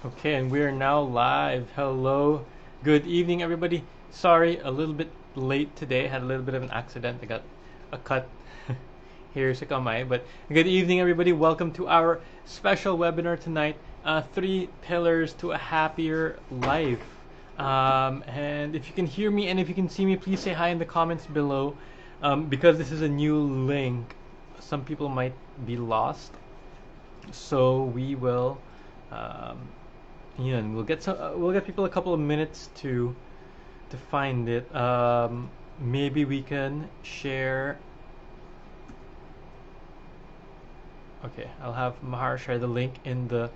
Okay, and we are now live. Hello. Good evening, everybody. Sorry, a little bit late today. Had a little bit of an accident. I got a cut here sa kamay. But good evening, everybody. Welcome to our special webinar tonight. Three pillars to a happier life. And if you can hear me and if you can see me, please say hi in the comments below. Because this is a new link, some people might be lost. So we will. And we'll get people a couple of minutes to find it. Maybe we can share. Okay, I'll have Mahar share the link in the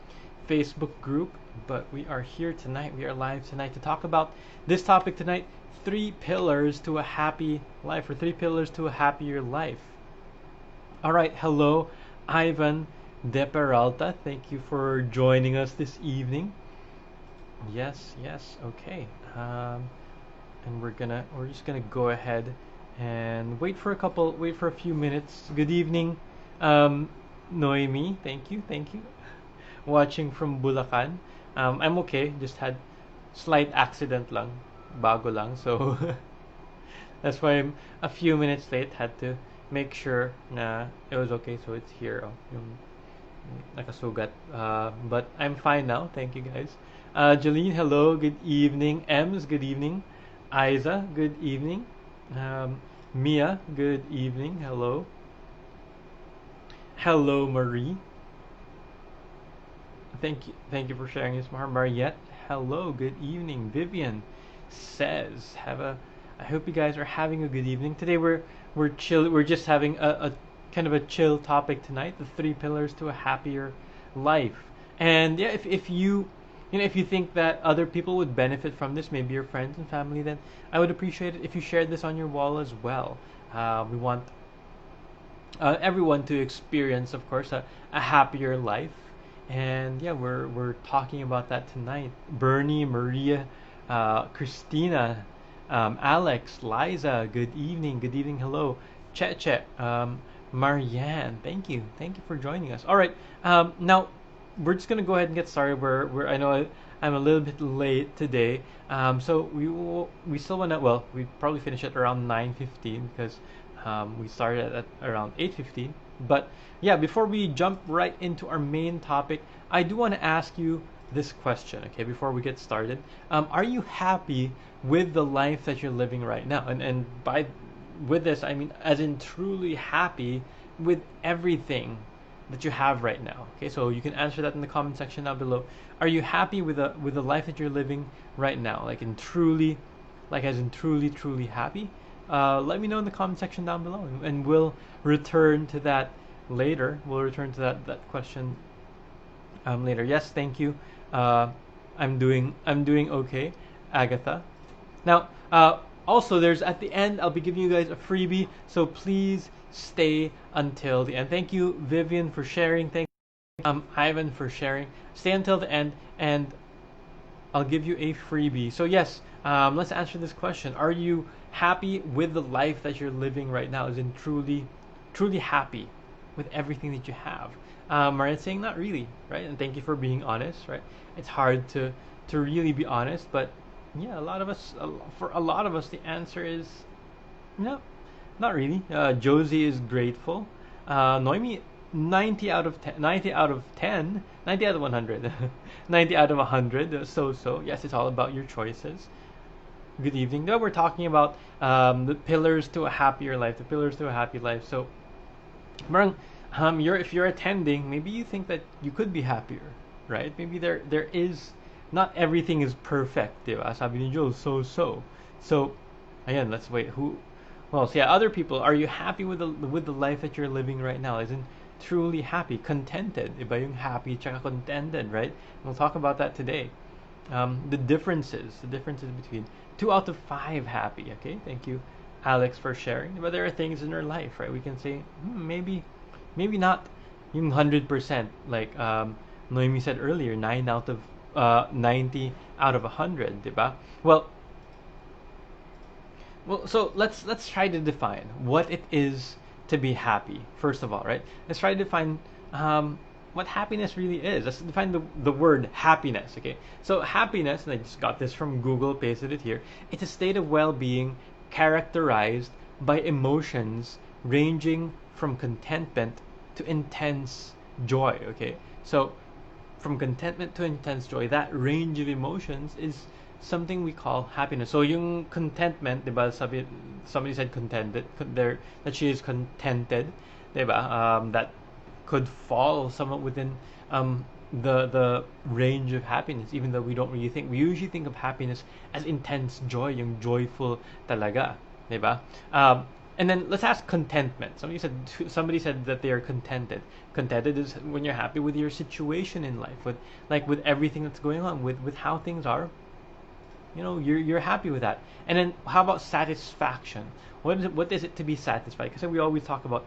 Facebook group. But we are here tonight. We are live tonight to talk about this topic tonight: three pillars to a happy life, or three pillars to a happier life. All right, hello, Ivan De Peralta. Thank you for joining us this evening. Yes, okay. And we're just gonna go ahead and wait for a few minutes. Good evening, Noemi. Thank you. Watching from Bulacan. I'm okay. Just had slight accident lang, bago lang. So that's why I'm a few minutes late. Had to make sure na it was okay. So it's here. Oh, yung nakasugat. But I'm fine now. Thank you, guys. Jolene, hello. Good evening. Ems, good evening. Isa, good evening. Mia, good evening. Hello. Hello, Marie. Thank you for sharing this, Mariette. Hello, good evening. Vivian says, I hope you guys are having a good evening. Today we're chill. We're just having a kind of a chill topic tonight. The three pillars to a happier life. And yeah, if you if you think that other people would benefit from this, maybe your friends and family, then I would appreciate it if you shared this on your wall as well. We want everyone to experience, of course, a happier life. And yeah, we're talking about that tonight. Bernie, Maria, Christina, Alex, Liza, good evening, hello. Cheche, Marianne, thank you for joining us. All right, now we're just gonna go ahead and get started. I know I'm a little bit late today, so we still wanna, well, we probably finish at around 9:15 because we started at around 8:15. But yeah, before we jump right into our main topic, I do want to ask you this question, okay, before we get started. Are you happy with the life that you're living right now? And with this, I mean as in truly happy with everything that you have right now. Okay, so you can answer that in the comment section down below. Are you happy with the life that you're living right now? As in truly happy? Let me know in the comment section down below, and we'll return to that later. We'll return to that question later. Yes, thank you. I'm doing okay, Agatha. Now, also there's at the end I'll be giving you guys a freebie, so please stay until the end. Thank you, Vivian, for sharing. Thank you, Ivan, for sharing. Stay until the end, and I'll give you a freebie. So yes, let's answer this question. Are you happy with the life that you're living right now? As in truly happy with everything that you have? Maria's saying not really, right? And thank you for being honest, right? It's hard to really be honest, but yeah, for a lot of us, the answer is no, not really. Josie is grateful. Noemi, 90 out of 10, 90 out of 10, 90 out of 100, 90 out of 100. So yes, it's all about your choices. Good evening. Now we're talking about the pillars to a happier life. The pillars to a happy life. So, if you're attending, maybe you think that you could be happier, right? Maybe there is, not everything is perfect, diba? Sabi ni Joel, so. Again, let's wait. Well, so yeah, other people. Are you happy with the life that you're living right now? Isn't truly happy, contented? Iba yung happy tsaka contented, right? And we'll talk about that today. The differences between 2 out of 5 happy. Okay, thank you, Alex, for sharing. But there are things in our life, right? We can say maybe not yung 100%, like Noemi said earlier, 9 out of 90 out of 100, diba? Well, so let's try to define what it is to be happy first of all, right? Let's try to define what happiness really is. Let's define the word happiness, okay? So happiness, and I just got this from Google, pasted it here. It's a state of well-being characterized by emotions ranging from contentment to intense joy, okay? So from contentment to intense joy, that range of emotions is something we call happiness. So yung contentment, diba, somebody said contented, that she is contented, diba? That could fall somewhat within the range of happiness, even though we don't really think. We usually think of happiness as intense joy, yung joyful talaga, diba? And then let's ask contentment. Somebody said that they are contented. Contented is when you're happy with your situation in life, with everything that's going on, with how things are. You're happy with that. And then how about satisfaction? What is it to be satisfied? Because we always talk about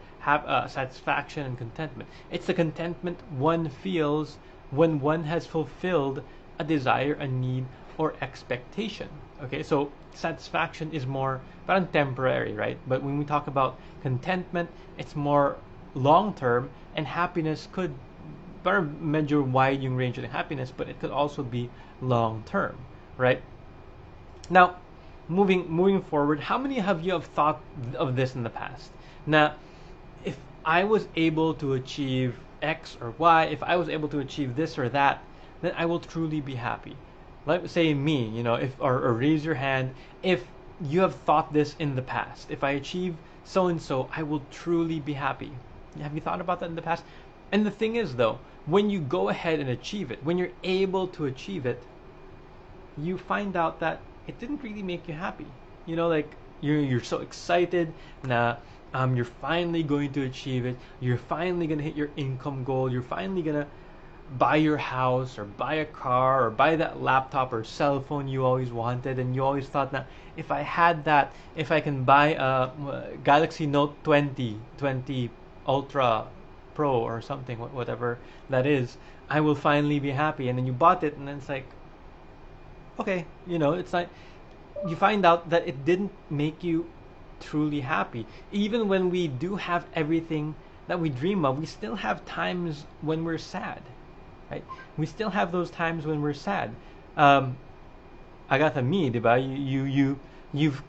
satisfaction and contentment. It's the contentment one feels when one has fulfilled a desire, a need, or expectation. Okay, so satisfaction is more parang temporary, right? But when we talk about contentment, it's more long term, and happiness could parang medyo wide yung range of the happiness, but it could also be long term, right? Now, moving forward, how many of you have thought of this in the past? Now, if I was able to achieve X or Y, if I was able to achieve this or that, then I will truly be happy. Let's say me, if or raise your hand if you have thought this in the past. If I achieve so and so, I will truly be happy. Have you thought about that in the past? And the thing is, though, when you go ahead and achieve it, when you're able to achieve it, you find out that it didn't really make you happy. Like you're so excited na you're finally going to achieve it. You're finally gonna hit your income goal. You're finally gonna buy your house or buy a car or buy that laptop or cell phone you always wanted, and you always thought that if I had that, if I can buy a Galaxy Note 20 Ultra Pro or something, whatever that is, I will finally be happy. And then you bought it, and then it's like, okay, it's like you find out that it didn't make you truly happy. Even when we do have everything that we dream of, we still have times when we're sad, right? We still have those times when we're sad. Agatha, me, diba? You've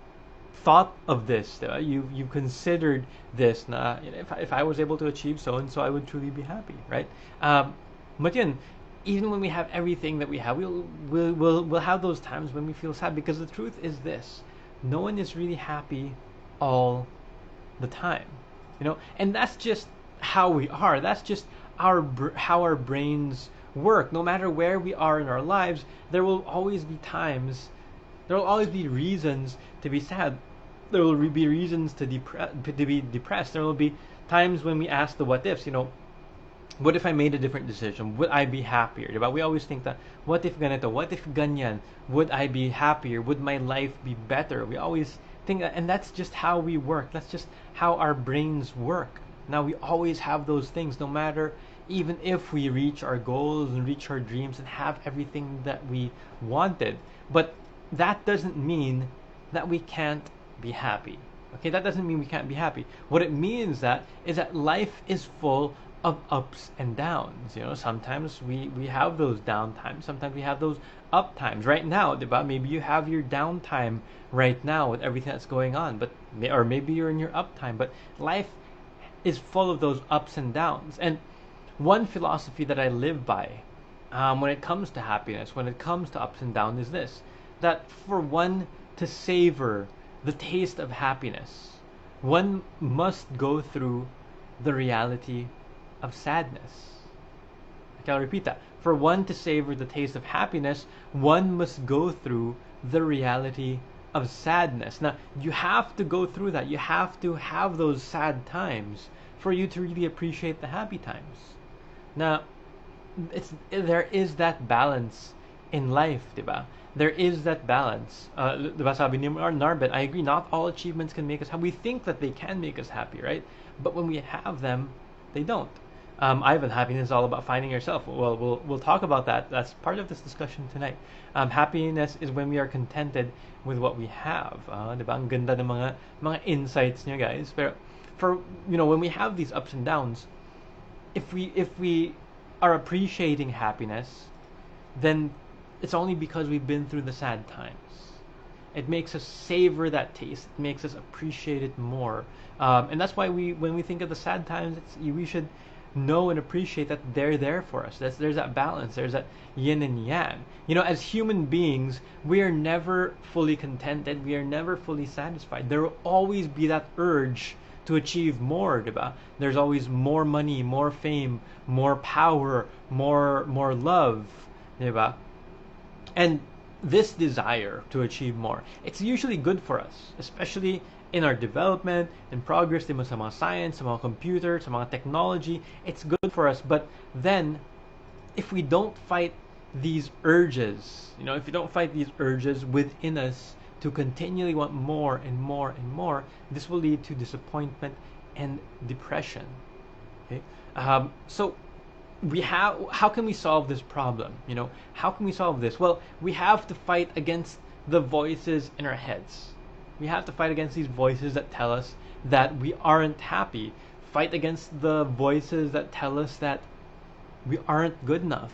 thought of this, diba? You've considered this. Na, if I was able to achieve so and so, I would truly be happy, right? But yun, even when we have everything that we have, we'll have those times when we feel sad, because the truth is this: no one is really happy all the time, and that's just how we are. That's just how our brains work. No matter where we are in our lives, there will always be times, there will always be reasons to be sad. There will be reasons to be depressed. There will be times when we ask the what ifs. What if I made a different decision? Would I be happier? Diba? We always think that, what if ganito? What if ganyan? Would I be happier? Would my life be better? We always think that, and that's just how we work. That's just how our brains work. Now, we always have those things, no matter, even if we reach our goals and reach our dreams and have everything that we wanted. But that doesn't mean that we can't be happy. Okay, that doesn't mean we can't be happy. What it means is that life is full of ups and downs. Sometimes we have those down times. Sometimes we have those up times. Right now, diba? Maybe you have your downtime right now with everything that's going on, or maybe you're in your uptime. But life is full of those ups and downs. And one philosophy that I live by, when it comes to happiness, when it comes to ups and downs, is this: that for one to savor the taste of happiness, one must go through the reality of sadness. Okay, I'll repeat that. For one to savor the taste of happiness, one must go through the reality of sadness. Now, you have to go through that. You have to have those sad times for you to really appreciate the happy times. Now, there is that balance in life, diba? There is that balance. Diba sabi ni Narbet, I agree, not all achievements can make us happy. We think that they can make us happy, right? But when we have them, they don't. Ivan, happiness is all about finding yourself. Well, we'll talk about that. That's part of this discussion tonight. Happiness is when we are contented with what we have. Diba? Ang ganda ng mga insights niyo, guys. Pero for when we have these ups and downs, if we are appreciating happiness, then it's only because we've been through the sad times. It makes us savor that taste. It makes us appreciate it more. And that's why when we think of the sad times, we should know and appreciate that they're there for us. There's that balance. There's that yin and yang. As human beings, we are never fully contented. We are never fully satisfied. There will always be that urge to achieve more, diba? There's always more money, more fame, more power, more love, diba? And this desire to achieve more, it's usually good for us, especially in our development and progress din mo sa mga science, sa mga computer, sa mga technology. It's good for us. But then, if we don't fight these urges, if you don't fight these urges within us to continually want more and more and more, this will lead to disappointment and depression. Okay, so how can we solve this problem? How can we solve this? Well, we have to fight against the voices in our heads. We have to fight against these voices that tell us that we aren't happy. Fight against the voices that tell us that we aren't good enough.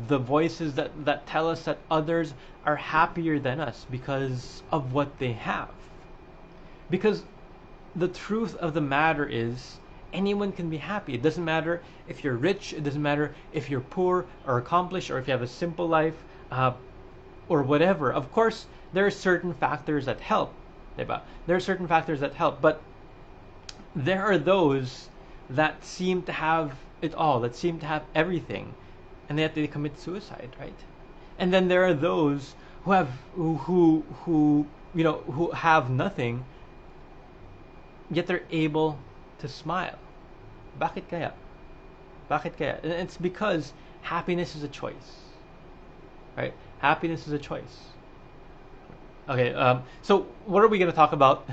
The voices that tell us that others are happier than us because of what they have. Because the truth of the matter is, anyone can be happy. It doesn't matter if you're rich, it doesn't matter if you're poor or accomplished, or if you have a simple life, or whatever. Of course, there are certain factors that help, diba? There are certain factors that help, but there are those that seem to have it all, that seem to have everything, and yet they commit suicide, right? And then there are those who have who have nothing, yet they're able to smile. Bakit kaya? Bakit kaya? And it's because happiness is a choice, right? Happiness is a choice. Okay, so what are we going to talk about?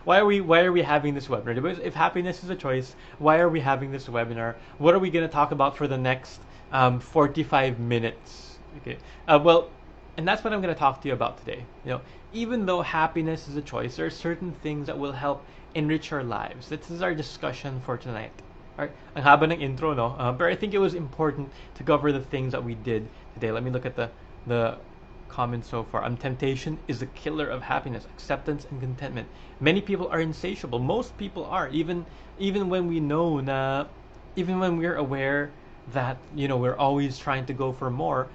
Why are we having this webinar? Because if happiness is a choice, why are we having this webinar? What are we going to talk about for the next 45 minutes? Okay, well, and that's what I'm going to talk to you about today. Even though happiness is a choice, there are certain things that will help enrich our lives. This is our discussion for tonight. All right, ang haba ng intro, no? But I think it was important to cover the things that we did today. Let me look at the comments so far. Temptation is the killer of happiness, acceptance and contentment. Many people are insatiable. Most people are, even when we know na, even when we're aware that we're always trying to go for more,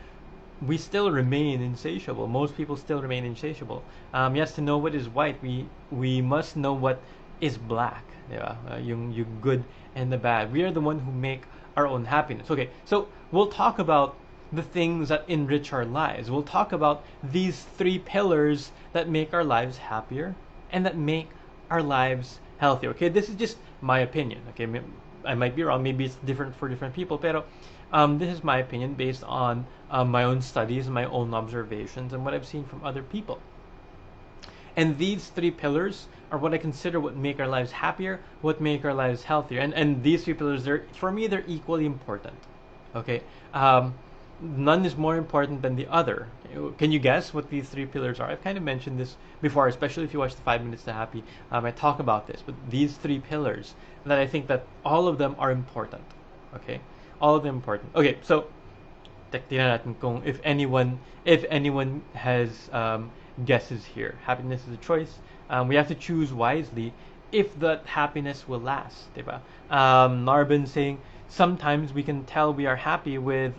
we still remain insatiable. Most people still remain insatiable. Yes, to know what is white, we must know what is black. Yeah, yung good and the bad. We are the one who make our own happiness. Okay, so we'll talk about the things that enrich our lives. We'll talk about these three pillars that make our lives happier and that make our lives healthier. Okay, this is just my opinion. Okay, I might be wrong. Maybe it's different for different people. Pero this is my opinion based on my own studies, my own observations, and what I've seen from other people. And these three pillars are what I consider what make our lives happier, what make our lives healthier. And these three pillars, for me, they're equally important. Okay. None is more important than the other. Can you guess what these three pillars are? I've kind of mentioned this before, especially if you watch the 5 Minutes to Happy. I talk about this, but these three pillars, that I think that all of them are important. Okay, all of them important. Okay, so tingnan natin kung if anyone has guesses here. Happiness is a choice. We have to choose wisely if that happiness will last, diba? Narbin saying sometimes we can tell we are happy with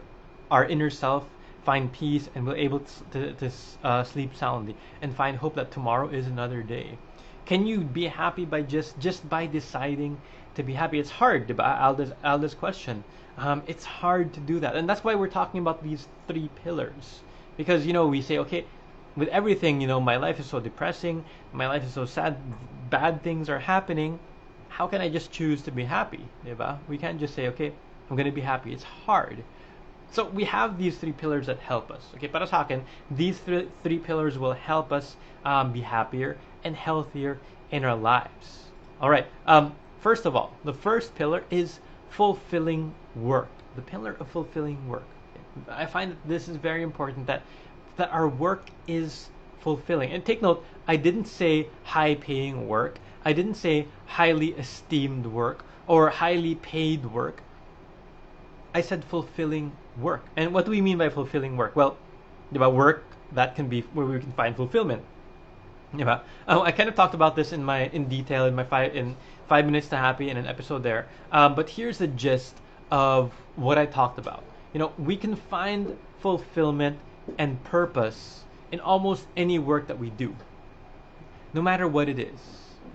our inner self, find peace, and we're able to sleep soundly and find hope that tomorrow is another day. Can you be happy by just by deciding to be happy? It's hard, diba? Alda's question. It's hard to do that, and that's why we're talking about these three pillars. Because we say, okay, with everything, my life is so depressing, my life is so sad, bad things are happening. How can I just choose to be happy, diba? We can't just say, okay, I'm gonna be happy. It's hard. So we have these three pillars that help us. Okay, para sa akin, these three pillars will help us be happier and healthier in our lives. All right. First of all, the first pillar is fulfilling work. The pillar of fulfilling work. I find that this is very important, that our work is fulfilling. And take note, I didn't say high-paying work. I didn't say highly esteemed work or highly paid work. I said fulfilling work. And what do we mean by fulfilling work? Well, about work that can be where we can find fulfillment. I kind of talked about this in detail in my 5 minutes to happy in an episode there. But here's the gist of what I talked about. We can find fulfillment and purpose in almost any work that we do, no matter what it is.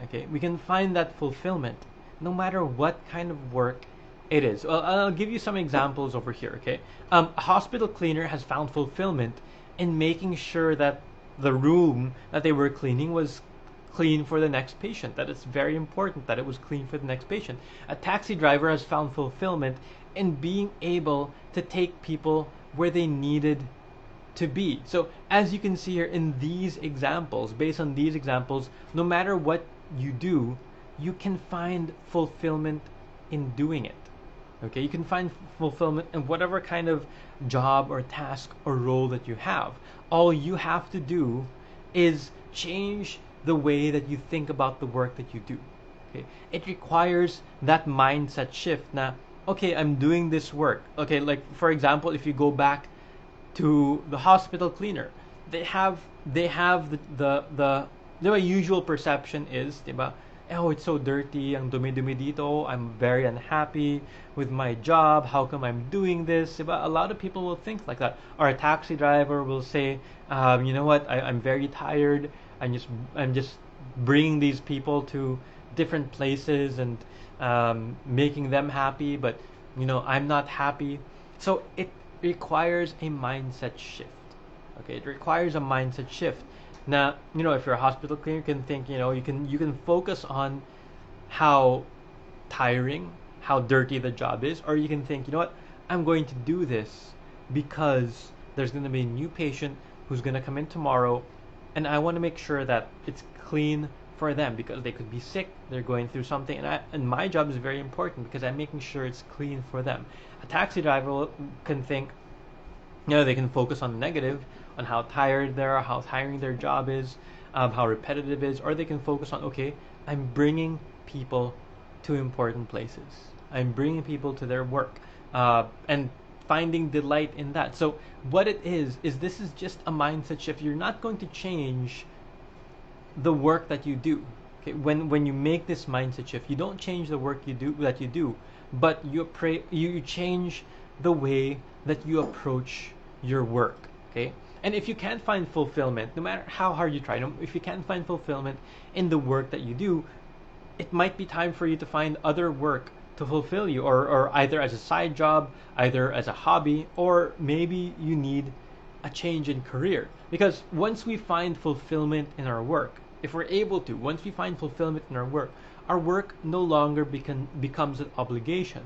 Okay, we can find that fulfillment no matter what kind of work it is. Well, I'll give you some examples over here. Okay, a hospital cleaner has found fulfillment in making sure that the room that they were cleaning was clean for the next patient. That it's very important that it was clean for the next patient. A taxi driver has found fulfillment in being able to take people where they needed to be. So as you can see here in these examples, based on these examples, no matter what you do, you can find fulfillment in doing it. Okay, you can find fulfillment in whatever kind of job or task or role that you have. All you have to do is change the way that you think about the work that you do. Okay, it requires that mindset shift. Now, okay, I'm doing this work. Okay, like for example, if you go back to the hospital cleaner, they have the usual perception is, diba? Oh, it's so dirty, ang dumi-dumi dito, I'm very unhappy with my job, how come I'm doing this? Diba? A lot of people will think like that. Or a taxi driver will say, you know what, I'm very tired, I'm just bringing these people to different places and making them happy, but I'm not happy. So it requires a mindset shift. Okay, it requires a mindset shift. Now, if you're a hospital cleaner, you can think, you can focus on how tiring, how dirty the job is, or you can think, you know what, I'm going to do this because there's going to be a new patient who's going to come in tomorrow, and I want to make sure that it's clean for them because they could be sick, they're going through something, and my job is very important because I'm making sure it's clean for them. A taxi driver can think, they can focus on the negative, on how tired they are, how tiring their job is, how repetitive it is, or they can focus on, okay, I'm bringing people to important places. I'm bringing people to their work, and finding delight in that. So what it is this is just a mindset shift. You're not going to change the work that you do. Okay, when you make this mindset shift, you don't change the work that you do, but you change the way that you approach your work. Okay, and if you can't find fulfillment, no matter how hard you try, if you can't find fulfillment in the work that you do, it might be time for you to find other work to fulfill you, or either as a side job, either as a hobby, or maybe you need a change in career. Because once we find fulfillment in our work, if we're able to, once we find fulfillment in our work no longer becomes an obligation,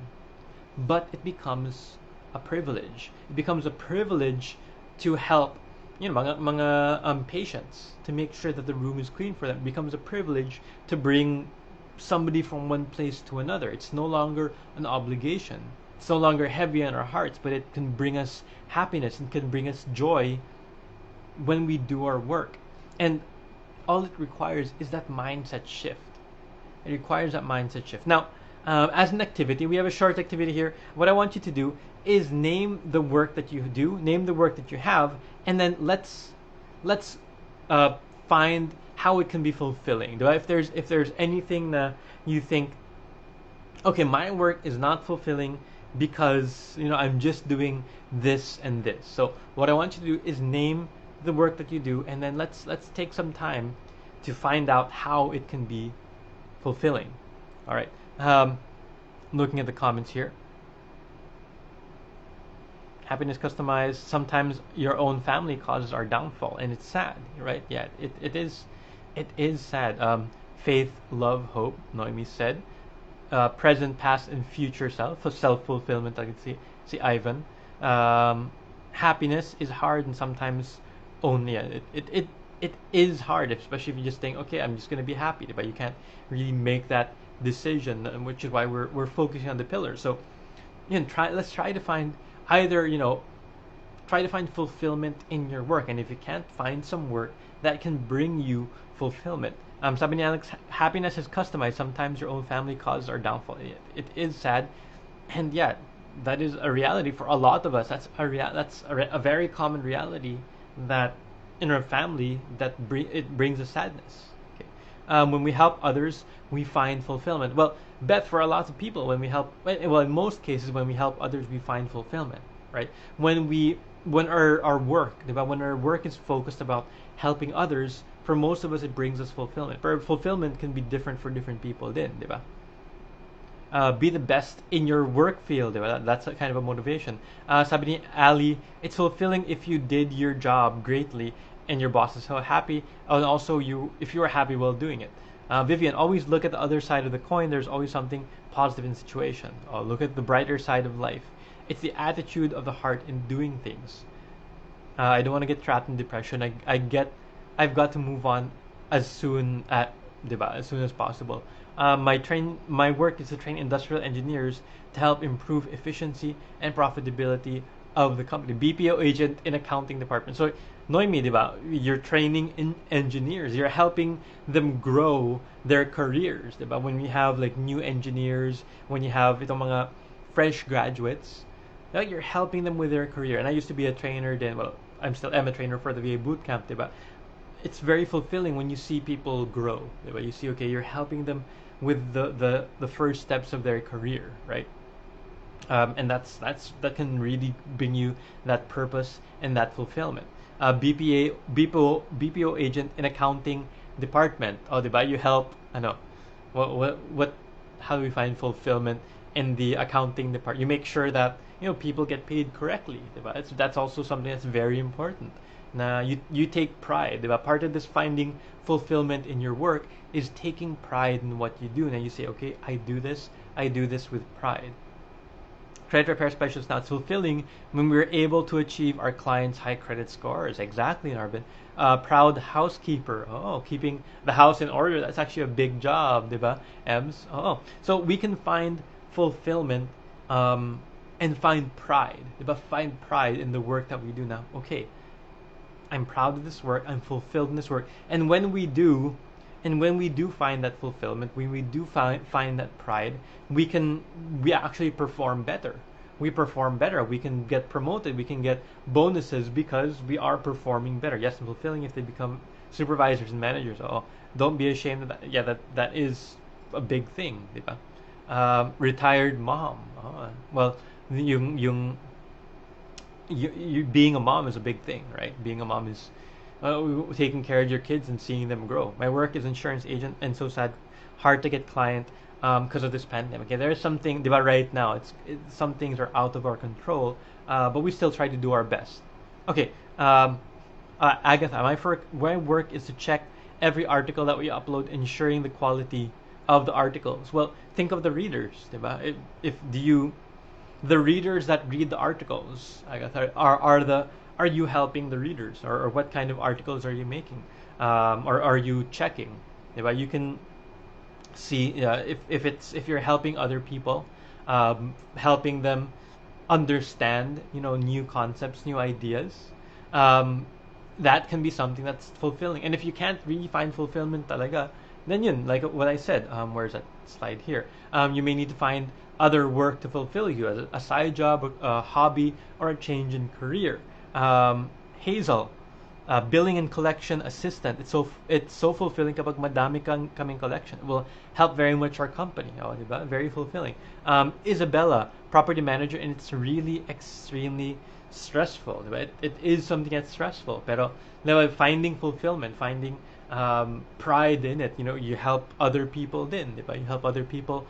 but it becomes a privilege. It becomes a privilege to help mga patients, to make sure that the room is clean for them. It becomes a privilege to bring somebody from one place to another. It's no longer an obligation. It's no longer heavy on our hearts, but it can bring us happiness and can bring us joy when we do our work. And all it requires is that mindset shift. It requires that mindset shift. Now, as an activity, we have a short activity here. What I want you to do is name the work that you do, name the work that you have, and then let's find how it can be fulfilling. If there's anything that you think, okay, my work is not fulfilling because I'm just doing this and this. So what I want you to do is name the work that you do, and then let's take some time to find out how it can be fulfilling. All right. Looking at the comments here. Happiness customized. Sometimes your own family causes our downfall, and it's sad, right? Yeah, it is sad. Faith, love, hope. Noemi said. Present, past, and future self. So self-fulfillment. I can see Ivan. Happiness is hard, and sometimes only it is hard, especially if you just think, okay, I'm just gonna be happy, but you can't really make that decision, which is why we're focusing on the pillars. So let's try to find either try to find fulfillment in your work, and if you can't, find some work that can bring you fulfillment. Sabi ni Alex, happiness is customized. Sometimes your own family causes our downfall. It is sad, and yeah, that is a reality for a lot of us. A very common reality that in our family it brings us sadness. Okay. When we help others, we find fulfillment. Well, Beth, for a lot of people, when we help, well, in most cases, when we help others, we find fulfillment, right? When our work, diba? When our work is focused about helping others, for most of us, it brings us fulfillment. But fulfillment can be different for different people, din, diba? Be the best in your work field. Diba? That's a kind of a motivation. Sabi ni Ali, it's fulfilling if you did your job greatly and your boss is so happy, and also if you are happy while doing it. Vivian, always look at the other side of the coin. There's always something positive in the situation. Look at the brighter side of life. It's the attitude of the heart in doing things. I don't want to get trapped in depression. I've got to move on as soon diba, as soon as possible. My work is to train industrial engineers to help improve efficiency and profitability of the company. BPO agent in accounting department. So, Noemi, diba, you're training in engineers. You're helping them grow their careers, diba? When we have like new engineers, when you have itong mga fresh graduates, you're helping them with their career. And I used to be a trainer then. Well, I'm a trainer for the VA bootcamp, diba? It's very fulfilling when you see people grow. Diba? You see, okay, you're helping them with the first steps of their career, right? And that can really bring you that purpose and that fulfillment. BPO agent in accounting department. Oh, diba? You help. Ano? What? How do we find fulfillment in the accounting department? You make sure that people get paid correctly. Diba? That's also something that's very important. Now you take pride. Diba? Part of this finding fulfillment in your work is taking pride in what you do. Now you say, okay, I do this with pride. Credit repair specialist. Now it's fulfilling when we're able to achieve our clients' high credit scores. Exactly, Narvin. Proud housekeeper. Oh, keeping the house in order. That's actually a big job, diba? Ems. Oh, so we can find fulfillment and find pride. Diba? Find pride in the work that we do now. Okay, I'm proud of this work. I'm fulfilled in this work. And when we do find that fulfillment, when we do find that pride, we actually perform better. We perform better. We can get promoted. We can get bonuses because we are performing better. Yes, and fulfilling if they become supervisors and managers. Oh, don't be ashamed of that. Yeah, that is a big thing, diba? Retired mom. Oh, well, you being a mom is a big thing, right? Being a mom is taking care of your kids and seeing them grow. My work is insurance agent, and so sad, hard to get client because of this pandemic. Okay, there is something, diba, right now. Some things are out of our control, but we still try to do our best. Okay, Agatha, my work is to check every article that we upload, ensuring the quality of the articles. Well, think of the readers, diba? The readers that read the articles, Agatha, are you helping the readers, or what kind of articles are you making, or are you checking? Diba? You can see if you're helping other people, helping them understand new concepts, new ideas. That can be something that's fulfilling. And if you can't really find fulfillment talaga, then yun, like what I said, where's that slide here? You may need to find other work to fulfill you as a side job, a hobby, or a change in career. Hazel, billing and collection assistant. It's so fulfilling kapag madami kaming collection. It will help very much our company. Oh, diba? Very fulfilling. Isabella, property manager, and it's really extremely stressful. Diba? It is something that's stressful. Pero diba, finding fulfillment, finding pride in it. You help other people din. Diba? You help other people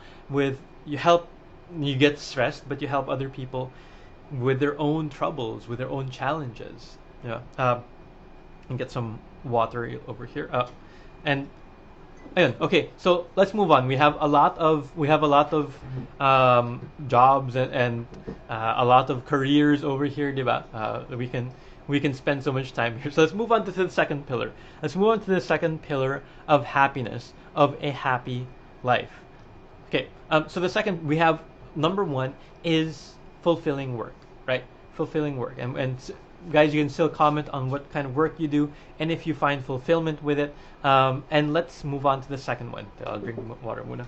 you get stressed, but you help other people with their own troubles, with their own challenges. And get some water over here. And ayun, okay, so let's move on. We have a lot of jobs and a lot of careers over here, diba? We can spend so much time here. So let's move on to the second pillar. Let's move on to the second pillar of happiness, of a happy life. Okay, so the second, we have number one is fulfilling work, right? Fulfilling work. And guys, you can still comment on what kind of work you do and if you find fulfillment with it. And let's move on to the second one. I'll drink water muna.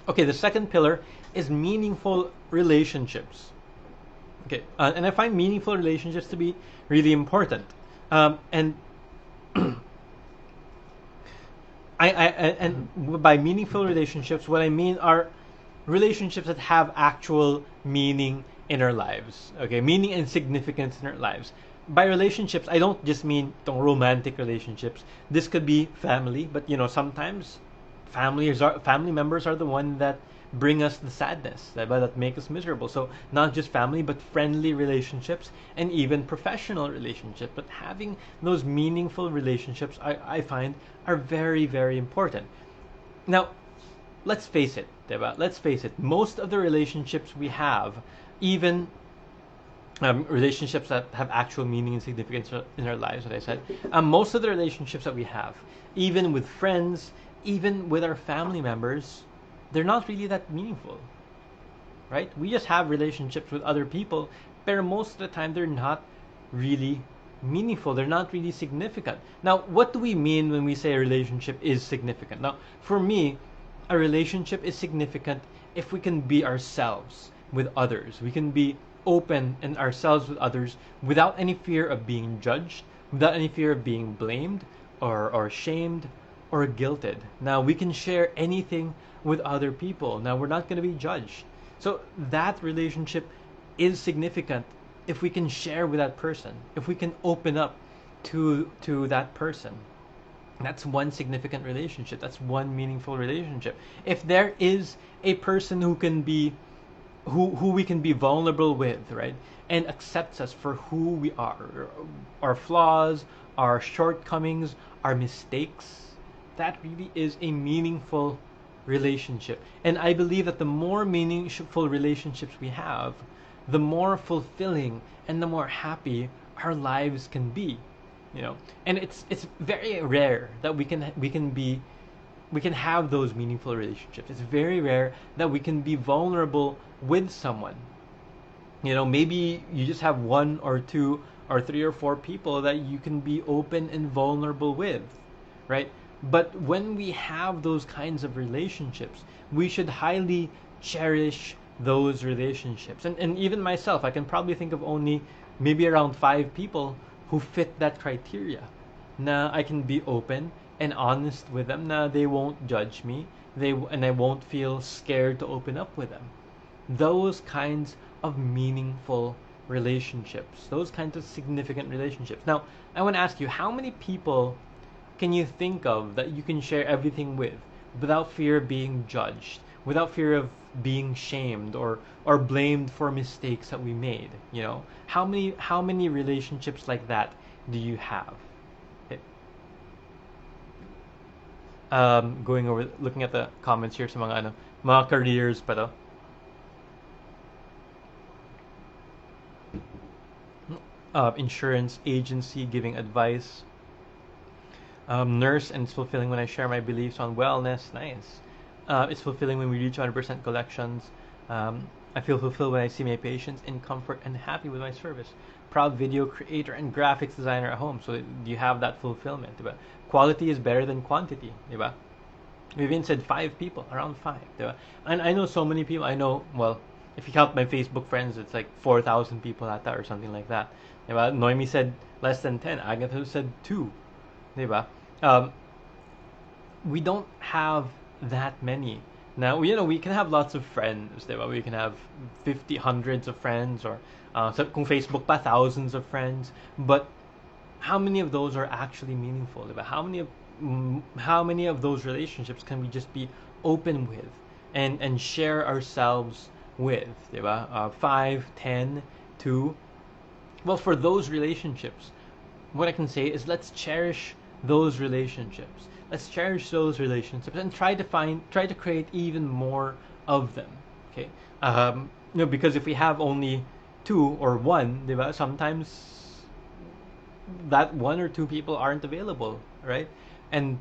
Okay, the second pillar is meaningful relationships. Okay, and I find meaningful relationships to be really important. And and by meaningful relationships, what I mean are relationships that have actual meaning in our lives. Okay, meaning and significance in our lives. By relationships, I don't just mean romantic relationships. This could be family, but sometimes family members are the one that bring us the sadness that make us miserable. So not just family, but friendly relationships and even professional relationships. But having those meaningful relationships, I find, are very, very important. Now, let's face it, diba? Let's face it. Most of the relationships we have, even relationships that have actual meaning and significance in our lives, as I said, most of the relationships that we have, even with friends, even with our family members, they're not really that meaningful, right? We just have relationships with other people, but most of the time they're not really meaningful. They're not really significant. Now, what do we mean when we say a relationship is significant? Now, for me, a relationship is significant if we can be ourselves with others. We can be open and ourselves with others without any fear of being judged, without any fear of being blamed or shamed or guilted. Now, we can share anything with other people. Now, we're not going to be judged. So that relationship is significant if we can share with that person, if we can open up to that person. That's one significant relationship. That's one meaningful relationship. If there is a person who we can be vulnerable with, right? And accepts us for who we are, our flaws, our shortcomings, our mistakes, that really is a meaningful relationship. And I believe that the more meaningful relationships we have, the more fulfilling and the more happy our lives can be. And it's very rare that we can have those meaningful relationships. It's very rare that we can be vulnerable with someone. Maybe you just have one or two or three or four people that you can be open and vulnerable with, right? But when we have those kinds of relationships, we should highly cherish those relationships. And even myself, I can probably think of only maybe around 5 people who fit that criteria. Now I can be open and honest with them. Now they won't judge me. And I won't feel scared to open up with them. Those kinds of meaningful relationships, those kinds of significant relationships. Now, I want to ask you, how many people can you think of that you can share everything with without fear of being judged, without fear of being shamed or blamed for mistakes that we made? How many relationships like that do you have? Okay. Going over, looking at the comments here sa mga careers pa to. Insurance agency giving advice. Nurse, and it's fulfilling when I share my beliefs on wellness. Nice. It's fulfilling when we reach 100% collections. I feel fulfilled when I see my patients in comfort and happy with my service. Proud video creator and graphics designer at home. So you have that fulfillment. Diba? Quality is better than quantity. Diba? We even said 5 people, around 5. Diba? And I know so many people. I know, well, if you count my Facebook friends, it's like 4,000 people at that or something like that. Diba? Noemi said less than 10. Agatha said 2. Diba? We don't have that many. Now, we can have lots of friends, diba? We can have 50, hundreds of friends, or so kung Facebook pa, thousands of friends. But how many of those are actually meaningful, diba? How many of those relationships can we just be open with and share ourselves with, diba? 5, 10, 2. Well, for those relationships, what I can say is let's cherish those relationships. Let's cherish those relationships and try to create even more of them. Okay, because if we have only 2 or 1, diba, sometimes that 1 or 2 people aren't available, right? And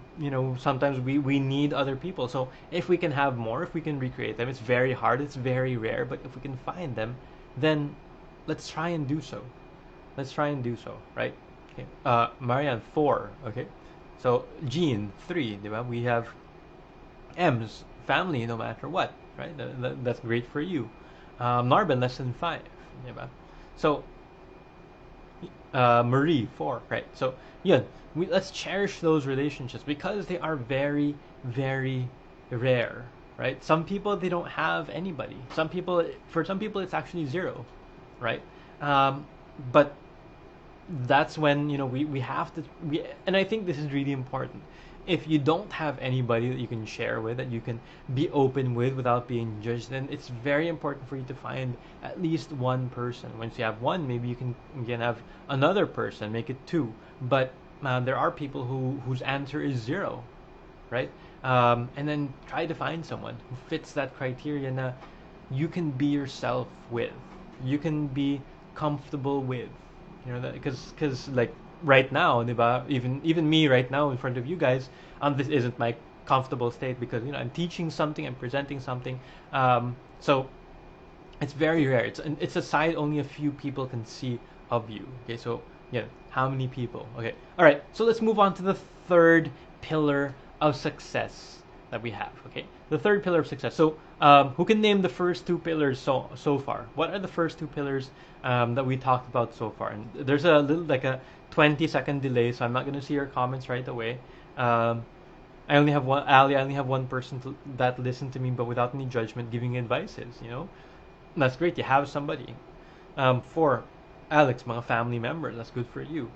sometimes we need other people. So if we can have more, if we can recreate them, it's very hard, it's very rare. But if we can find them, then let's try and do so. Let's try and do so, right? Okay. Marianne, 4. Okay. So Jean, 3. Diba? We have M's family no matter what, right? That's great for you. Narban, lesson 5, diba? So, Marie, 4, right? So, yeah, let's cherish those relationships because they are very, very rare, right? Some people, they don't have anybody. For some people, it's actually zero, right? But that's when we have to and I think this is really important. If you don't have anybody that you can share with, that you can be open with without being judged, then it's very important for you to find at least one person. Once you have one, maybe you can have another person, make it two. But there are people whose answer is zero, right? And then try to find someone who fits that criteria na you can be yourself with, you can be comfortable with, that because like right now, diba? Even me right now in front of you guys, this isn't my comfortable state because I'm teaching something, I'm presenting something, so it's very rare. It's a side only a few people can see of you. Okay, so yeah, how many people? Okay, all right. So let's move on to the third pillar of success that we have. Okay, the third pillar of success. So who can name the first two pillars so far? What are the first two pillars that we talked about so far? And there's a little like a 20-second delay, so I'm not gonna see your comments right away. I only have one, Ali. I only have one person that listened to me, but without any judgment, giving advices. That's great. You have somebody. For Alex, mga family members. That's good for you.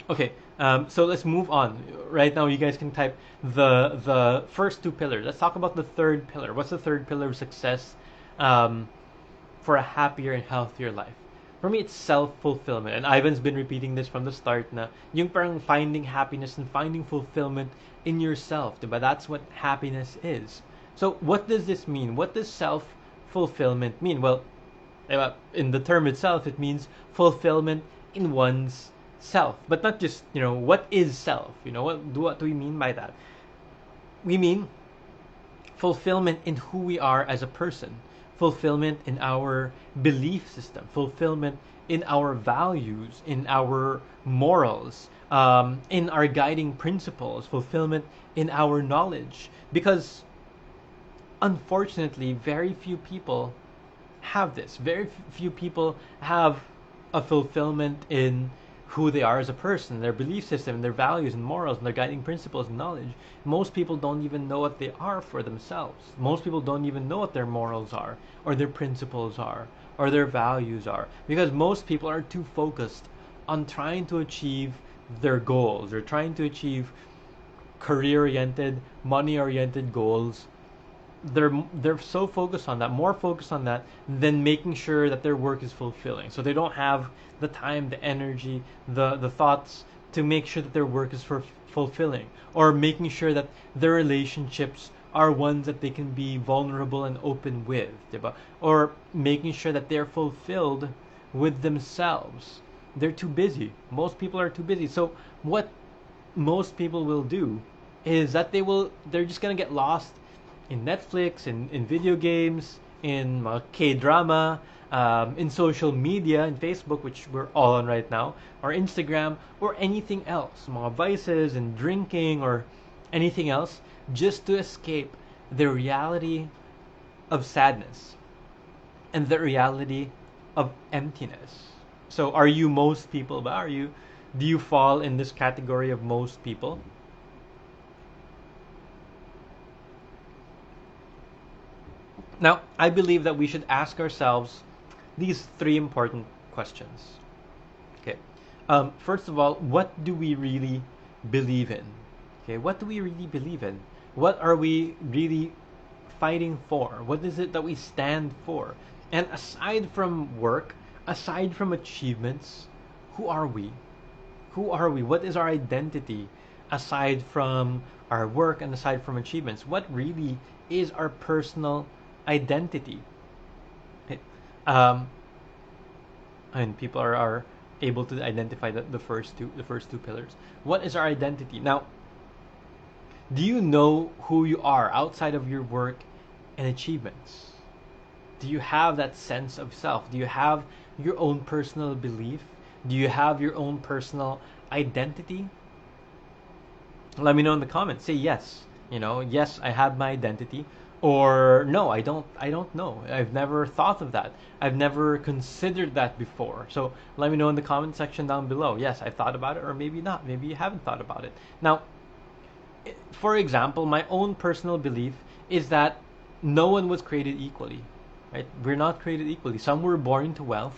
Okay. So let's move on. Right now, you guys can type the first two pillars. Let's talk about the third pillar. What's the third pillar of success for a happier and healthier life? For me, it's self-fulfillment. And Ivan's been repeating this from the start na yung parang finding happiness and finding fulfillment in yourself. Diba? That's what happiness is. So what does this mean? What does self-fulfillment mean? Well, in the term itself, it means fulfillment in one's self. But not just, what is self? What do we mean by that? We mean fulfillment in who we are as a person, fulfillment in our belief system, fulfillment in our values, in our morals, in our guiding principles, fulfillment in our knowledge. Because unfortunately, very few people have this. Very few people have a fulfillment in who they are as a person, their belief system, their values and morals, and their guiding principles and knowledge. Most people don't even know what they are for themselves. Most people don't even know what their morals are, or their principles are, or their values are, because most people are too focused on trying to achieve their goals. They're trying to achieve career-oriented, money-oriented goals. They're so focused on that, more focused on that than making sure that their work is fulfilling. So they don't have the time, the energy, the thoughts to make sure that their work is fulfilling, or making sure that their relationships are ones that they can be vulnerable and open with, diba? Or making sure that they're fulfilled with themselves. They're too busy. Most people are too busy. So what most people will do is that they're just gonna get lost in Netflix, in video games, in K-drama, in social media, in Facebook, which we're all on right now, or Instagram, or anything else, mga vices and drinking or anything else, just to escape the reality of sadness and the reality of emptiness. So are you most people? Do you fall in this category of most people? Now, I believe that we should ask ourselves these three important questions. Okay. First of all, what do we really believe in? Okay, what do we really believe in? What are we really fighting for? What is it that we stand for? And aside from work, aside from achievements, who are we? Who are we? What is our identity aside from our work and aside from achievements? What really is our personal identity? Okay. And people are able to identify the first two pillars. What is our identity? Now, do you know who you are outside of your work and achievements? Do you have that sense of self? Do you have your own personal belief? Do you have your own personal identity? Let me know in the comments. Say yes. Yes, I have my identity, or no, I don't know. I've never thought of that. I've never considered that before. So let me know in the comment section down below. Yes, I thought about it, or maybe not. Maybe you haven't thought about it. Now, for example, my own personal belief is that no one was created equally, right? We're not created equally. Some were born into wealth,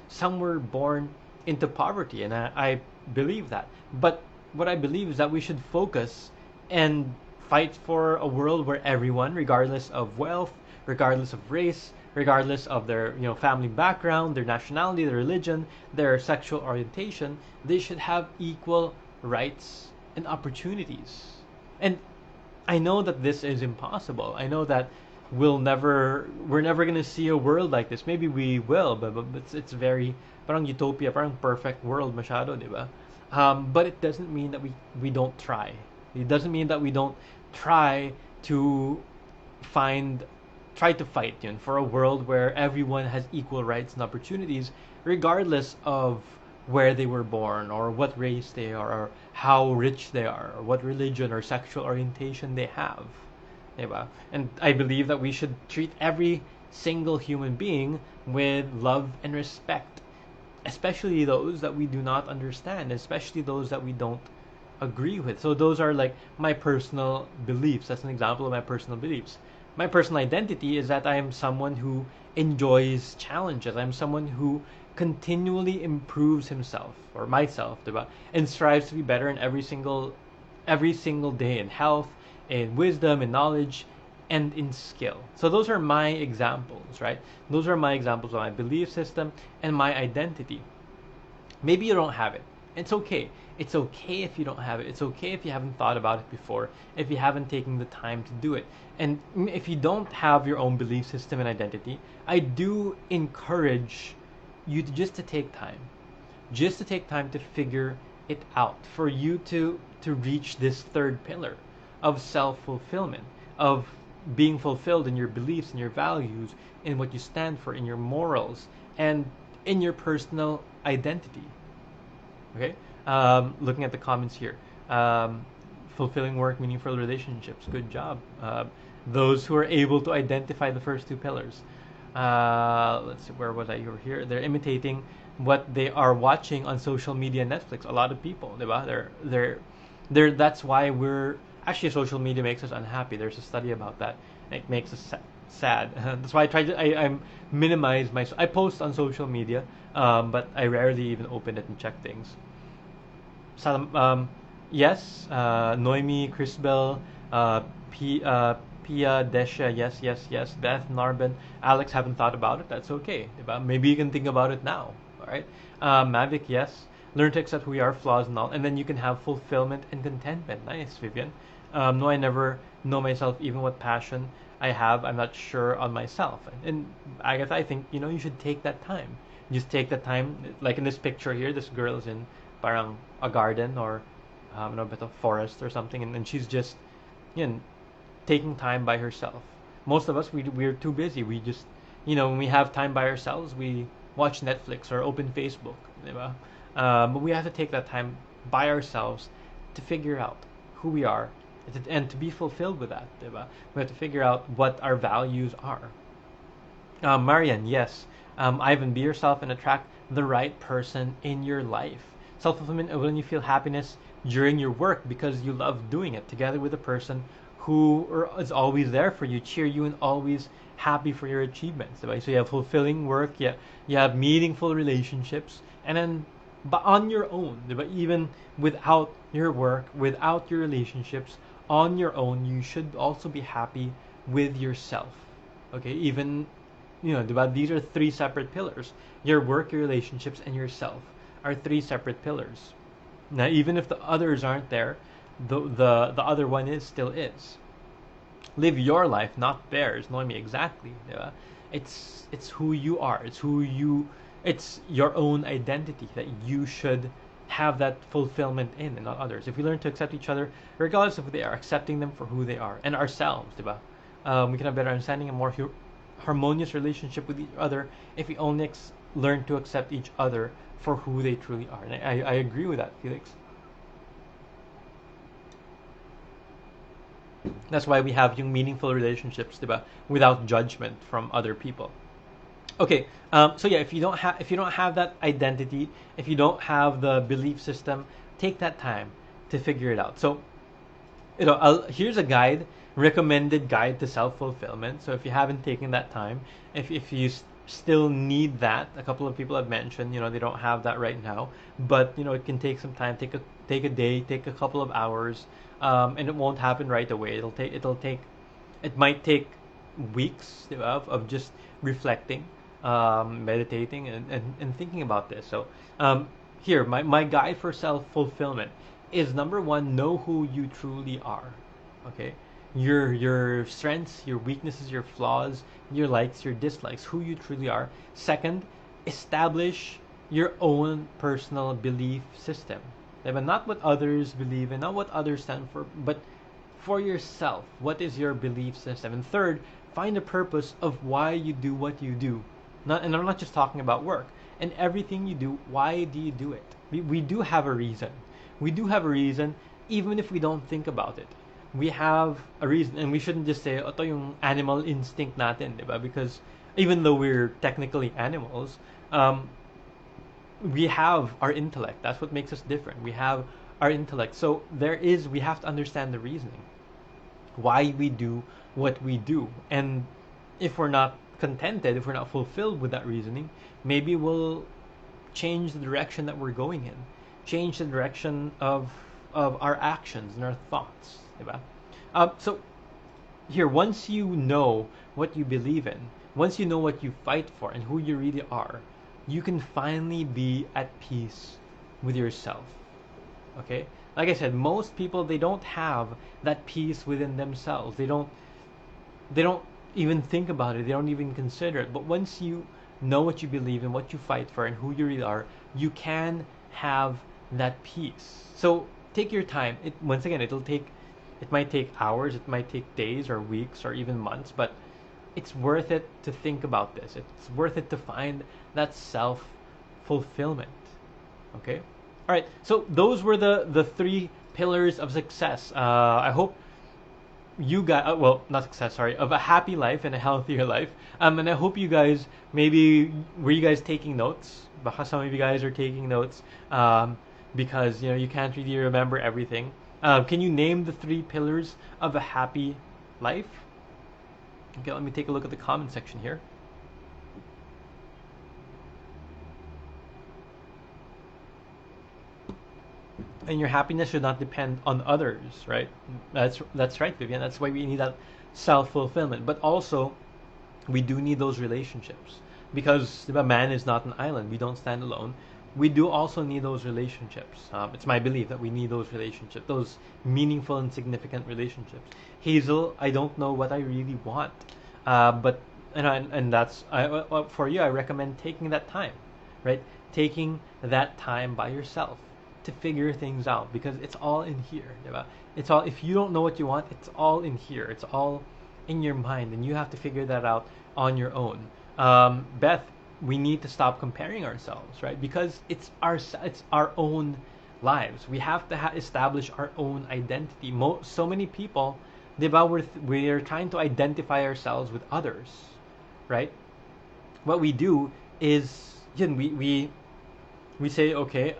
some were born into poverty, and I believe that. But what I believe is that we should focus and fight for a world where everyone, regardless of wealth, regardless of race, regardless of their family background, their nationality, their religion, their sexual orientation, they should have equal rights and opportunities. And I know that this is impossible. I know that we're never gonna see a world like this. Maybe we will, but it's very parang utopia, parang perfect world masyado, di ba? But it doesn't mean that we don't try. It doesn't mean that we don't try to find try to fight for a world where everyone has equal rights and opportunities, regardless of where they were born or what race they are or how rich they are or what religion or sexual orientation they have. Diba? And I believe that we should treat every single human being with love and respect, especially those that we do not understand, especially those that we don't agree with. So those are like my personal beliefs. That's an example of my personal beliefs. My personal identity is that I am someone who enjoys challenges. I'm someone who continually improves himself or myself, diba? And strives to be better in every single day in health, in wisdom, in knowledge, and in skill. So those are my examples, right? Those are my examples of my belief system and my identity. Maybe you don't have it. It's okay. It's okay if you don't have it. It's okay if you haven't thought about it before, if you haven't taken the time to do it. And if you don't have your own belief system and identity, I do encourage you to take time. Just to take time to figure it out, for you to reach this third pillar of self-fulfillment, of being fulfilled in your beliefs and your values, in what you stand for, in your morals, and in your personal identity. Okay. Looking at the comments here. Fulfilling work, meaningful relationships. Good job. Those who are able to identify the first two pillars. Let's see, where was I? Over here. They're imitating what they are watching on social media and Netflix. A lot of people, diba? They're. That's why we're actually social media makes us unhappy. There's a study about that. It makes us sad. That's why I minimize my. I post on social media, but I rarely even open it and check things. Yes, Noemi, Chrisbel, Pia, Desha, yes, yes, yes, Beth, Narben, Alex haven't thought about it. That's okay. Diba? Maybe you can think about it now. All right. Mavic, yes. Learn to accept who we are, flaws and all, and then you can have fulfillment and contentment. Nice, Vivian. No, I never know myself, even what passion I have. I'm not sure on myself. And Agatha, I think you should take that time. Just take that time. Like in this picture here, this girl is in parang a garden or a bit of forest or something, and she's just you know taking time by herself. Most of us we're too busy. We just when we have time by ourselves, we watch Netflix or open Facebook, diba? But we have to take that time by ourselves to figure out who we are and to be fulfilled with that, diba? We have to figure out what our values are. Marian, yes. Ivan, be yourself and attract the right person in your life. Self-fulfillment when you feel happiness during your work because you love doing it together with a person who is always there for you, cheer you, and always happy for your achievements. Right? So you have fulfilling work, you have meaningful relationships, and then but on your own, but even without your work, without your relationships, on your own, you should also be happy with yourself. Okay, even but these are three separate pillars. Your work, your relationships, and yourself are three separate pillars. Now, even if the others aren't there, the other one still is. Live your life, not theirs. Know me exactly. Diba? It's who you are. It's your own identity that you should have that fulfillment in, and not others. If we learn to accept each other, regardless of who they are, accepting them for who they are, and ourselves, diba? We can have better understanding and more harmonious relationship with each other if we only learn to accept each other for who they truly are. And I agree with that, Felix. That's why we have yung meaningful relationships, diba? Without judgment from other people. Okay, so yeah, if you don't have that identity, if you don't have the belief system, take that time to figure it out. So here's a guide, recommended guide to self fulfillment. So if you haven't taken that time, if you still need that, a couple of people have mentioned, they don't have that right now, but it can take some time. Take a day, take a couple of hours, and it won't happen right away. It might take weeks of just reflecting, meditating, and thinking about this. So here, my guide for self fulfillment is number one, know who you truly are. Okay, your strengths, your weaknesses, your flaws, your likes, your dislikes, who you truly are. Second, establish your own personal belief system. But not what others believe and not what others stand for, but for yourself. What is your belief system? And third, find a purpose of why you do what you do. And I'm not just talking about work. And everything you do, why do you do it? We do have a reason. We do have a reason, even if we don't think about it. We have a reason, and we shouldn't just say, ito yung animal instinct natin, diba? Because even though we're technically animals, we have our intellect. That's what makes us different. We have our intellect. So we have to understand the reasoning, why we do what we do. And if we're not contented, if we're not fulfilled with that reasoning, maybe we'll change the direction that we're going in, change the direction of our actions and our thoughts, diba? So here, once you know what you believe in, once you know what you fight for and who you really are, you can finally be at peace with yourself. Okay? Like I said, most people, they don't have that peace within themselves. They don't even think about it. They don't even consider it. But once you know what you believe in, what you fight for, and who you really are, you can have that peace. So take your time. Once again, it might take hours, it might take days or weeks or even months, but it's worth it to think about this. It's worth it to find that self fulfillment. Okay? All right. So those were the three pillars of success. I hope you guys, well, not success, sorry, of a happy life and a healthier life. And I hope you guys, maybe, were you guys taking notes? Baka some of you guys are taking notes, because you can't really remember everything. Can you name the three pillars of a happy life? Okay, let me take a look at the comment section here. And your happiness should not depend on others, right? That's right, Vivian. That's why we need that self-fulfillment. But also, we do need those relationships, because a man is not an island. We don't stand alone. We do also need those relationships. It's my belief that we need those relationships, those meaningful and significant relationships. Hazel, I don't know what I really want, but and that's for you. I recommend taking that time, right? Taking that time by yourself to figure things out, because it's all in here, diba? It's all, if you don't know what you want, it's all in here. It's all in your mind, and you have to figure that out on your own. Beth, we need to stop comparing ourselves, right? Because it's our own lives. We have to establish our own identity. So many people, diba, we're trying to identify ourselves with others, right? What we do is, we say, okay,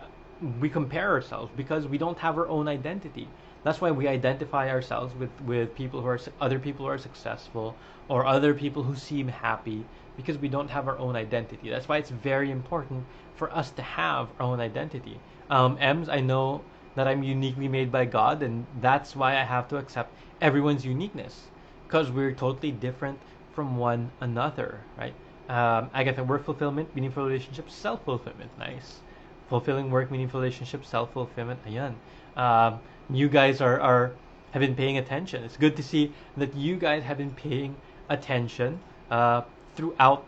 we compare ourselves because we don't have our own identity. That's why we identify ourselves with people who are other people who are successful, or other people who seem happy, because we don't have our own identity. That's why it's very important for us to have our own identity. Ems, I know that I'm uniquely made by God, and that's why I have to accept everyone's uniqueness, because we're totally different from one another, right? I get the work fulfillment, meaningful relationships, self-fulfillment. Nice. Fulfilling work, meaningful relationships, self-fulfillment. Ayan. You guys have been paying attention. It's good to see that you guys have been paying attention throughout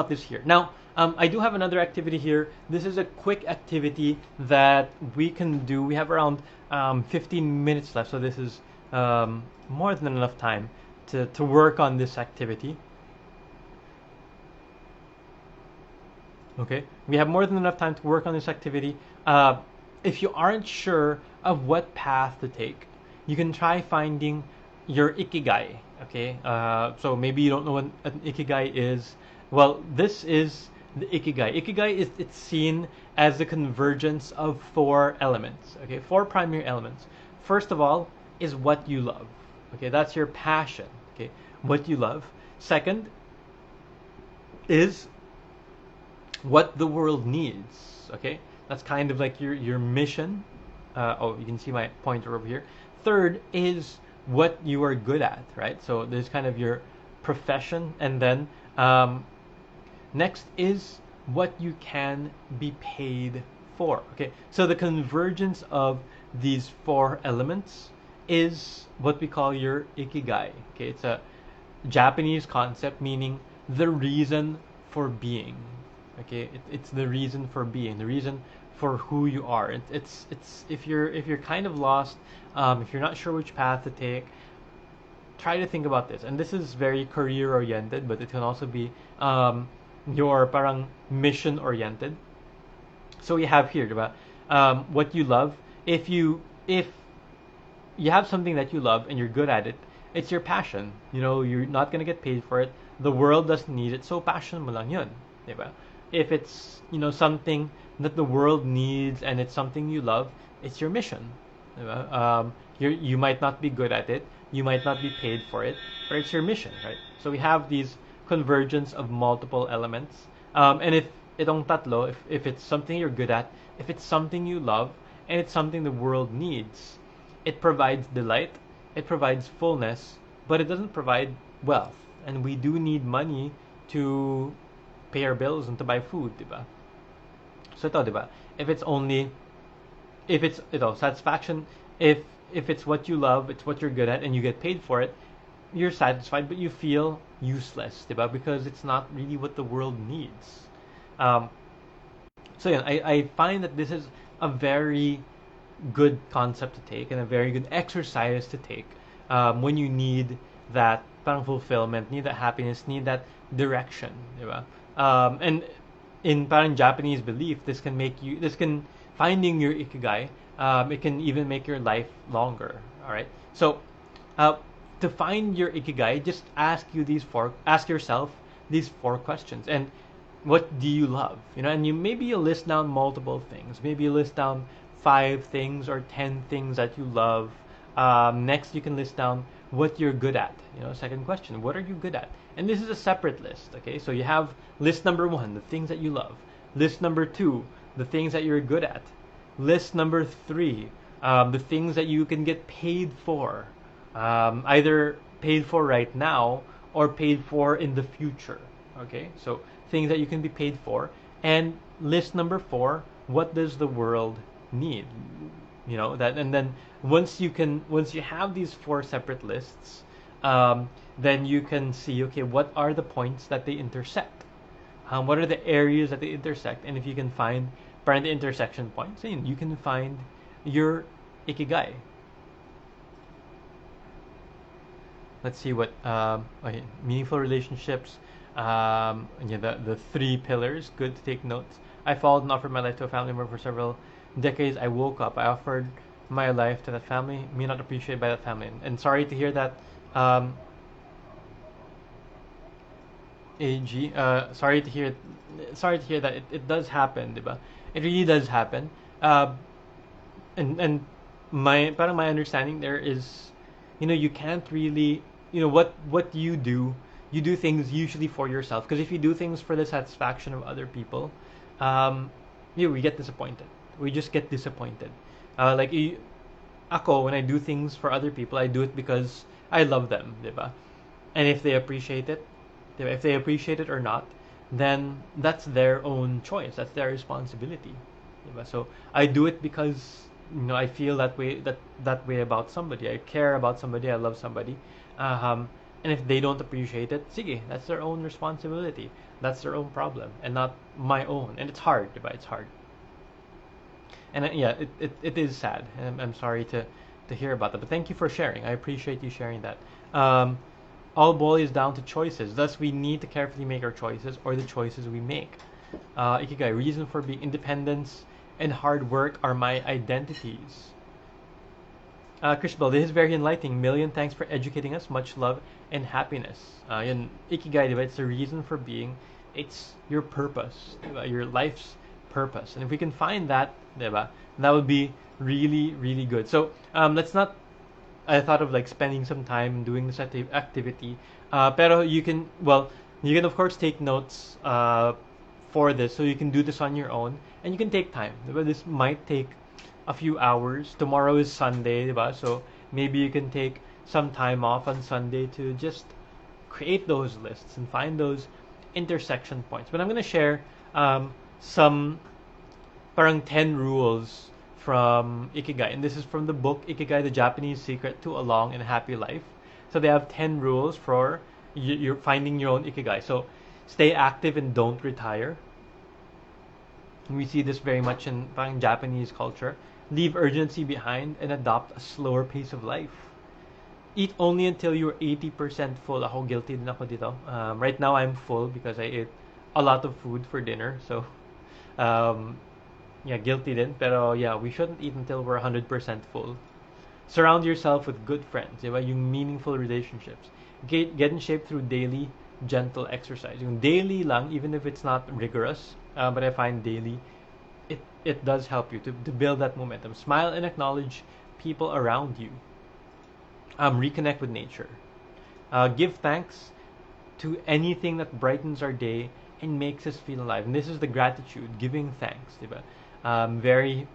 this year. Now, I do have another activity here. This is a quick activity that we can do. We have around 15 minutes left, so this is more than enough time to work on this activity. Okay, we have more than enough time to work on this activity. If you aren't sure of what path to take, you can try finding your ikigai. Okay, so maybe you don't know what an ikigai is. Well, this is the ikigai. Ikigai is, it's seen as the convergence of four elements. Okay, four primary elements. First of all is what you love. Okay, that's your passion. Okay, what you love. Second is what the world needs. Okay, that's kind of like your mission. Oh, you can see my pointer over here. Third is what you are good at, right? So there's kind of your profession, and then next is what you can be paid for. Okay, so the convergence of these four elements is what we call your ikigai. Okay, it's a Japanese concept meaning the reason for being. Okay, it's the reason for being, the reason for who you are. It's if you're kind of lost, if you're not sure which path to take, try to think about this. And this is very career oriented, but it can also be your parang mission oriented. So we have here, diba? What you love. If you have something that you love and you're good at it, it's your passion. You know, you're not gonna get paid for it. The world doesn't need it, so passion mo lang yun, diba? If it's, you know, something that the world needs and it's something you love, it's your mission, diba? You might not be good at it, you might not be paid for it, but it's your mission, right? So we have these convergence of multiple elements. And if itong tatlo, if it's something you're good at, if it's something you love, and it's something the world needs, it provides delight, it provides fullness, but it doesn't provide wealth. And we do need money to pay our bills and to buy food, diba? So ito, diba? If it's satisfaction, if it's what you love, it's what you're good at, and you get paid for it, you're satisfied, but you feel useless, diba? Because it's not really what the world needs. So yeah, I find that this is a very good concept to take and a very good exercise to take when you need that parang fulfillment, need that happiness, need that direction, diba? And in parang Japanese belief, this can finding your ikigai, it can even make your life longer. All right, so to find your ikigai, just ask yourself these four questions. And what do you love? You know, and maybe you list down multiple things. Maybe you list down 5 things or 10 things that you love. Next, you can list down what you're good at. You know, second question, what are you good at? And this is a separate list. Okay, so you have list number 1, the things that you love. List number 2, the things that you're good at. List number 3, the things that you can get paid for, either paid for right now or paid for in the future. Okay, so things that you can be paid for. And list number 4, what does the world need? You know that. And then once you have these 4 separate lists, then you can see, okay, what are the points that they intersect? What are the areas that they intersect? And if you can find the intersection points, then you can find your ikigai. Let's see what okay, meaningful relationships. Yeah, the 3 pillars. Good to take notes. I followed and offered my life to a family member for several decades. I woke up. I offered my life to that family. Me not appreciated by that family. And sorry to hear that. AG. Sorry to hear that it does happen, diba? It really does happen. And my understanding there is, you know, you can't really, you know, what you do things usually for yourself, because if you do things for the satisfaction of other people, we get disappointed. We just get disappointed. Ako, when I do things for other people, I do it because I love them, diba? And if they appreciate it, diba? If they appreciate it or not, then that's their own choice. That's their responsibility, diba? So I do it because, you know, I feel that way about somebody. I care about somebody. I love somebody. And if they don't appreciate it, sige, that's their own responsibility. That's their own problem, and not my own. And it's hard, diba? It's hard. And yeah, it is sad. And I'm sorry to hear about that. But thank you for sharing. I appreciate you sharing that. All boils down to choices. Thus, we need to carefully make our choices, or the choices we make. Ikigai, reason for being, independence and hard work are my identities. Chris Bell, this is very enlightening. Million thanks for educating us. Much love and happiness. Yun, ikigai, diba? It's the reason for being. It's your purpose, diba? Your life's purpose. And if we can find that, diba, that would be really, really good. So let's not. I thought of like spending some time doing this activity. Pero you can, well, you can of course take notes for this, so you can do this on your own, and you can take time. Diba? This might take a few hours. Tomorrow is Sunday, diba? So maybe you can take some time off on Sunday to just create those lists and find those intersection points. But I'm gonna share some parang 10 rules from Ikigai, and this is from the book Ikigai: The Japanese Secret to a Long and Happy Life. So they have 10 rules for you're finding your own Ikigai. So stay active and don't retire. We see this very much in parang Japanese culture. Leave urgency behind and adopt a slower pace of life. Eat only until you're 80% full. Ako, guilty din ako dito. Right now I'm full because I ate a lot of food for dinner. So um, yeah, guilty din. Pero yeah, we shouldn't eat until we're 100% full. Surround yourself with good friends, diba? Yung meaningful relationships. Get in shape through daily, gentle exercise. Yung daily lang, even if it's not rigorous, but I find daily, it does help you to build that momentum. Smile and acknowledge people around you. Reconnect with nature. Give thanks to anything that brightens our day and makes us feel alive. And this is the gratitude, giving thanks, diba? Very,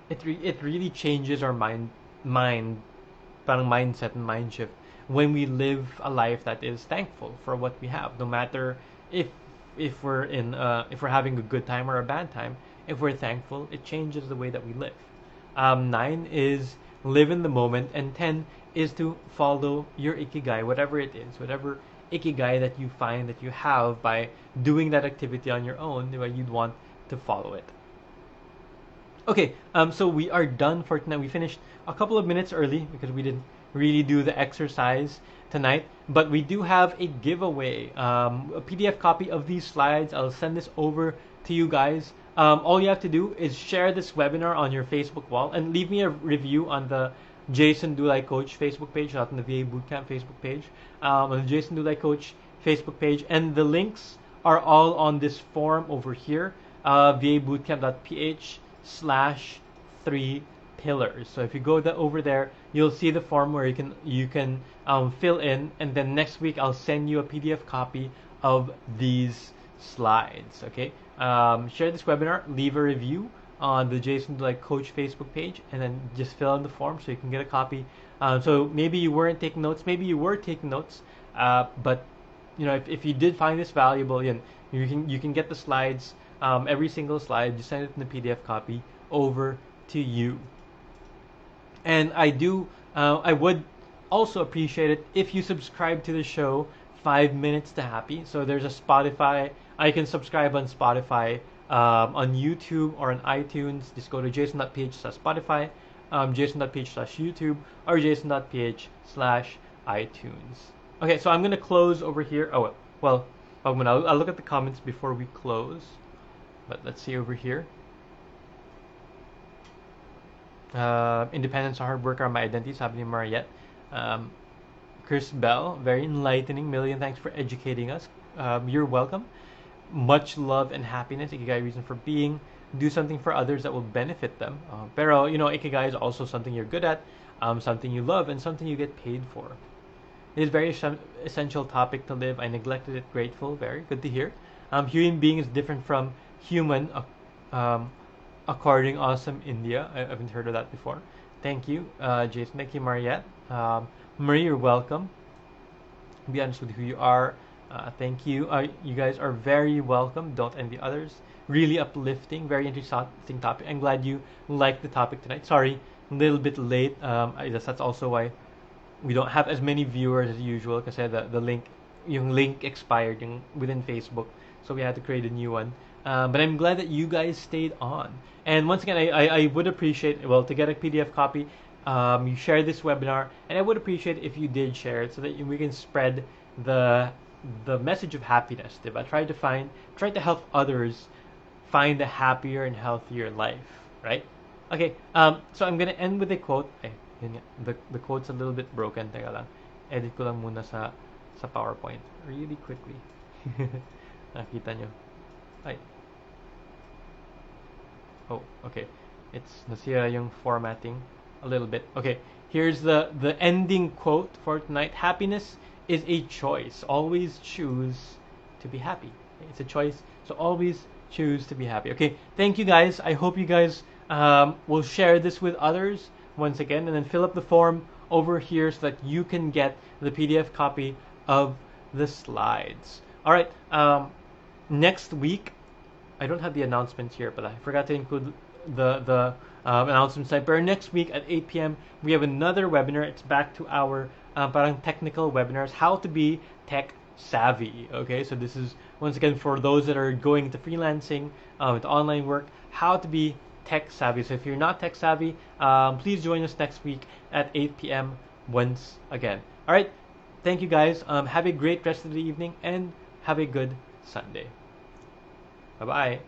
it really changes our mind, parang mindset and mind shift when we live a life that is thankful for what we have, no matter if if we're having a good time or a bad time. If we're thankful, it changes the way that we live. 9 is live in the moment, and 10 is to follow your ikigai, whatever it is, whatever ikigai that you find that you have by doing that activity on your own, you'd want to follow it. Okay, so we are done for tonight. We finished a couple of minutes early because we didn't really do the exercise tonight, but we do have a giveaway, a PDF copy of these slides. I'll send this over to you guys. All you have to do is share this webinar on your Facebook wall and leave me a review on the Jason Dulay Coach Facebook page, not on the VA Bootcamp Facebook page, on the Jason Dulay Coach Facebook page, and the links are all on this form over here, vabootcamp.ph/3pillars. So if you go over there, you'll see the form where you can fill in, and then next week I'll send you a PDF copy of these slides. Okay, share this webinar, leave a review on the Jason Dulay Coach Facebook page, and then just fill in the form so you can get a copy. So maybe you weren't taking notes, maybe you were taking notes, but you know, if you did find this valuable, you can get the slides, every single slide. You send it in the PDF copy over to you. And I would also appreciate it if you subscribe to the show 5 minutes to happy. So there's a Spotify. I can subscribe on Spotify, on YouTube or on iTunes. Just go to jason.ph/Spotify, jason.ph/YouTube, or jason.ph/iTunes. Okay, so I'm gonna close over here. Oh well, I'll look at the comments before we close. But let's see over here. Independence and hard work are my identity, sabi ni Mariette. Chris Bell, very enlightening. Million thanks for educating us. You're welcome. Much love and happiness. Ikigai, reason for being. Do something for others that will benefit them. Pero, Ikigai is also something you're good at, something you love, and something you get paid for. It is a very essential topic to live. I neglected it. Grateful. Very good to hear. Human being is different from human, according Awesome India. I haven't heard of that before. Thank you, Jason. Thank you, Mariette. Marie, you're welcome. Be honest with who you are. Thank you. You guys are very welcome. Don't envy others. Really uplifting. Very interesting topic. I'm glad you liked the topic tonight. Sorry, a little bit late. I guess that's also why we don't have as many viewers as usual, because the link expired within Facebook, so we had to create a new one. But I'm glad that you guys stayed on. And once again, I would appreciate, to get a PDF copy, you share this webinar, and I would appreciate if you did share it so that we can spread the message of happiness. Try to help others find a happier and healthier life, right? Okay, so I'm gonna end with a quote. Yun nga, the quote's a little bit broken. Teka lang. Edit ko lang muna sa PowerPoint really quickly. Nakita nyo. Ay. Oh, okay. It's nasira yung formatting a little bit. Okay, here's the ending quote for tonight. Happiness is a choice. Always choose to be happy. It's a choice, so always choose to be happy. Okay, thank you guys. I hope you guys will share this with others once again, and then fill up the form over here so that you can get the PDF copy of the slides. All right. Next week, I don't have the announcements here, but I forgot to include the announcement site. But next week at 8 p.m. we have another webinar. It's back to our parang technical webinars, how to be tech savvy. Okay, so this is once again for those that are going into freelancing, with online work, how to be tech savvy. So if you're not tech savvy, please join us next week at 8 p.m. once again. All right, thank you guys. Have a great rest of the evening and have a good Sunday. Bye-bye.